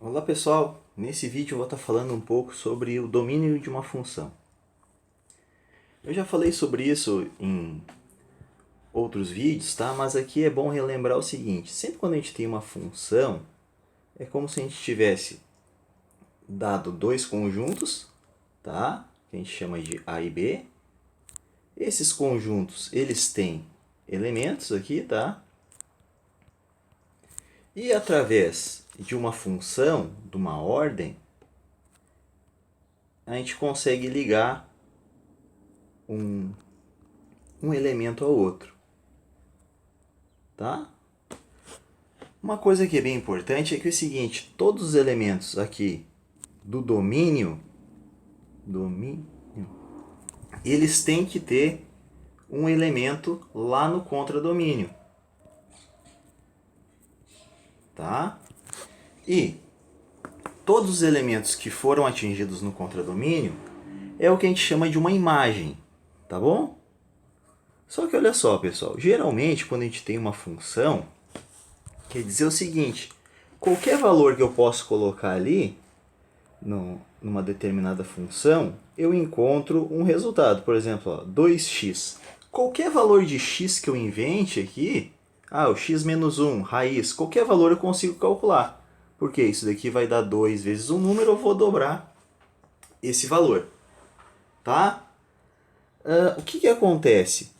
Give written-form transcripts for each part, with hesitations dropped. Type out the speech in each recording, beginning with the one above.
Olá pessoal, nesse vídeo eu vou estar falando um pouco sobre o domínio de uma função. Eu já falei sobre isso em outros vídeos, tá? Mas aqui é bom relembrar o seguinte, sempre quando a gente tem uma função, é como se a gente tivesse dado dois conjuntos, tá? Que a gente chama de A e B. Esses conjuntos, eles têm elementos aqui, tá? E através de uma função, de uma ordem, a gente consegue ligar um elemento ao outro, tá? Uma coisa que é bem importante é que é o seguinte, todos os elementos aqui do domínio, eles têm que ter um elemento lá no contradomínio, tá? E todos os elementos que foram atingidos no contradomínio é o que a gente chama de uma imagem, tá bom? Só que olha só, pessoal, geralmente quando a gente tem uma função, quer dizer o seguinte, qualquer valor que eu possa colocar ali, numa determinada função, eu encontro um resultado. Por exemplo, ó, 2x. Qualquer valor de x que eu invente aqui, o x menos 1, raiz, qualquer valor eu consigo calcular. Porque isso daqui vai dar 2 vezes um número, eu vou dobrar esse valor. Tá? O que acontece?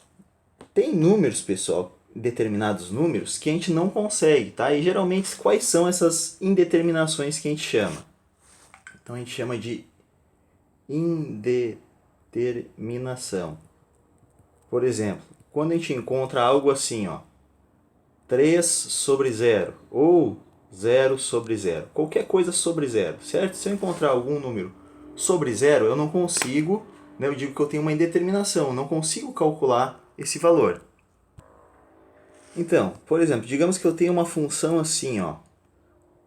Tem números, pessoal, determinados números, que a gente não consegue, tá? E geralmente quais são essas indeterminações que a gente chama? Então a gente chama de indeterminação. Por exemplo, quando a gente encontra algo assim, ó, 3 sobre 0 ou 0 sobre 0, qualquer coisa sobre 0, certo? Se eu encontrar algum número sobre 0, eu não consigo, né, eu digo que eu tenho uma indeterminação, eu não consigo calcular esse valor. Então, por exemplo, digamos que eu tenho uma função assim, ó,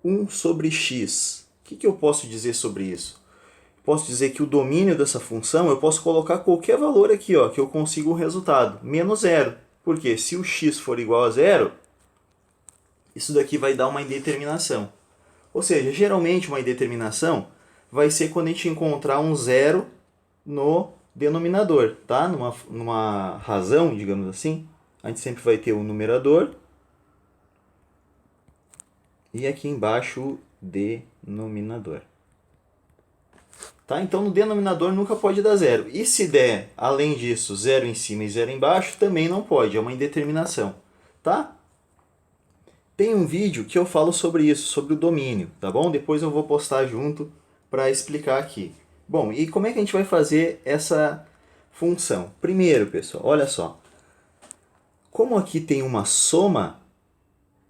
1 sobre x. O que eu posso dizer sobre isso? Posso dizer que o domínio dessa função, eu posso colocar qualquer valor aqui, ó, que eu consigo um resultado, menos zero. Porque se o x for igual a zero, isso daqui vai dar uma indeterminação. Ou seja, geralmente uma indeterminação vai ser quando a gente encontrar um zero no denominador, tá? Numa razão, digamos assim, a gente sempre vai ter o numerador e aqui embaixo o denominador. Tá? Então no denominador nunca pode dar zero. E se der, além disso, zero em cima e zero embaixo, também não pode, é uma indeterminação. Tá? Tem um vídeo que eu falo sobre isso, sobre o domínio, tá bom? Depois eu vou postar junto para explicar aqui. Bom, e como é que a gente vai fazer essa função? Primeiro, pessoal, olha só. Como aqui tem uma soma,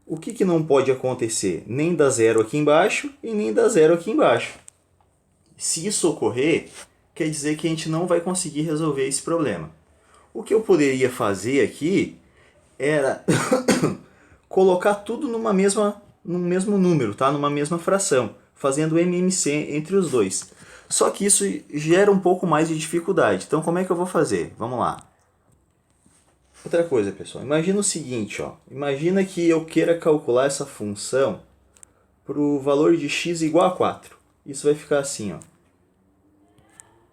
o que não pode acontecer? Nem dar zero aqui embaixo e nem dar zero aqui embaixo. Se isso ocorrer, quer dizer que a gente não vai conseguir resolver esse problema. O que eu poderia fazer aqui era colocar tudo num mesmo número, tá? Numa mesma fração, fazendo MMC entre os dois. Só que isso gera um pouco mais de dificuldade. Então como é que eu vou fazer? Vamos lá. Outra coisa, pessoal. Imagina o seguinte, ó. Imagina que eu queira calcular essa função para o valor de x igual a 4. Isso vai ficar assim, ó.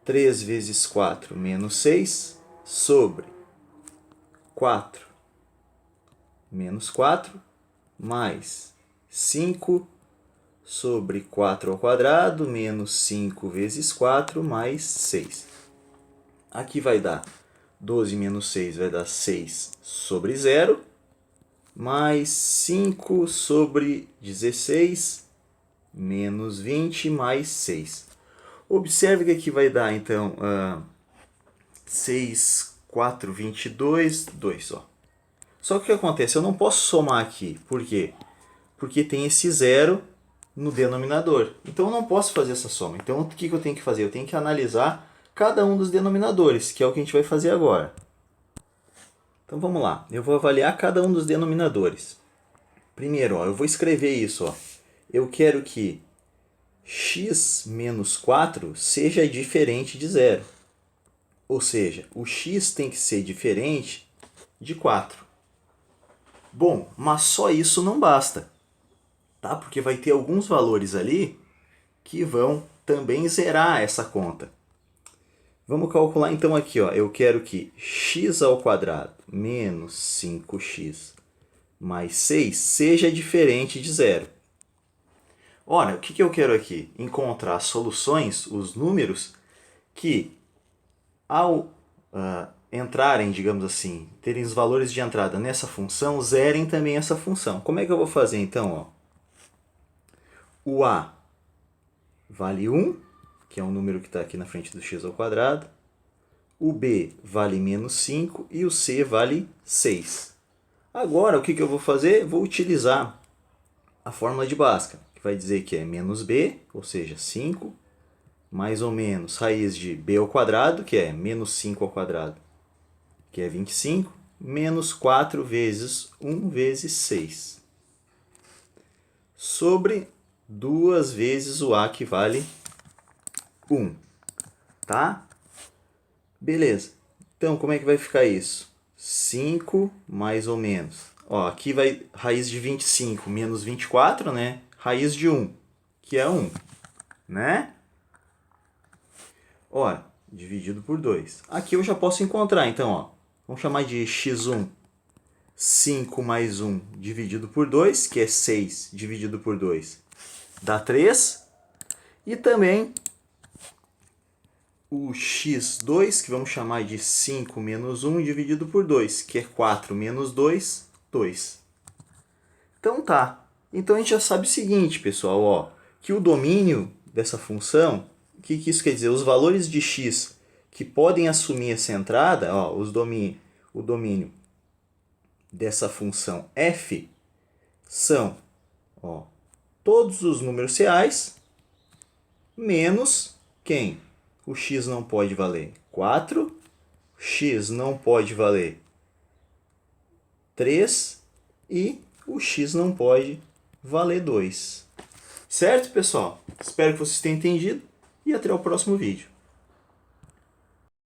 3 vezes 4 menos 6 sobre 4 menos 4 mais 5 sobre 4 ao quadrado menos 5 vezes 4 mais 6. Aqui vai dar 12 menos 6 vai dar 6 sobre 0 mais 5 sobre 16 menos 20 mais 6. Observe que aqui vai dar, então, 6, 4, 22, 2. Ó. Só que o que acontece? Eu não posso somar aqui. Por quê? Porque tem esse zero no denominador. Então eu não posso fazer essa soma. Então o que eu tenho que fazer? Eu tenho que analisar cada um dos denominadores, que é o que a gente vai fazer agora. Então vamos lá. Eu vou avaliar cada um dos denominadores. Primeiro, ó, eu vou escrever isso. Ó. Eu quero que x menos 4 seja diferente de zero. Ou seja, o x tem que ser diferente de 4. Bom, mas só isso não basta. tá? Porque vai ter alguns valores ali que vão também zerar essa conta. Vamos calcular então aqui, ó. Eu quero que x² menos 5x mais 6 seja diferente de zero. Ora, o que eu quero aqui? Encontrar soluções, os números, que ao entrarem, digamos assim, terem os valores de entrada nessa função, zerem também essa função. Como é que eu vou fazer então? Ó? O a vale 1, que é um número que está aqui na frente do x². O b vale menos 5 e o c vale 6. Agora, o que eu vou fazer? Vou utilizar a fórmula de Bhaskara, que vai dizer que é menos b, ou seja, 5, mais ou menos raiz de b², que é menos 5², que é 25, menos 4 vezes 1 vezes 6, sobre 2 vezes o a, que vale 1. Tá? Beleza. Então, como é que vai ficar isso? 5 mais ou menos. Ó, aqui vai raiz de 25 menos 24, né? Raiz de 1, que é 1, né? Ora, dividido por 2. Aqui eu já posso encontrar, então, ó. Vamos chamar de x1. 5 mais 1 dividido por 2, que é 6 dividido por 2, dá 3. E também o x2, que vamos chamar de 5 menos 1 dividido por 2, que é 4 menos 2, 2. Então tá. Então a gente já sabe o seguinte, pessoal, ó, que o domínio dessa função, o que isso quer dizer? Os valores de x que podem assumir essa entrada, ó, o domínio dessa função f são, ó, todos os números reais menos quem? O x não pode valer 4, o x não pode valer 3 e o x não pode valer 2. Certo, pessoal? Espero que vocês tenham entendido e até o próximo vídeo.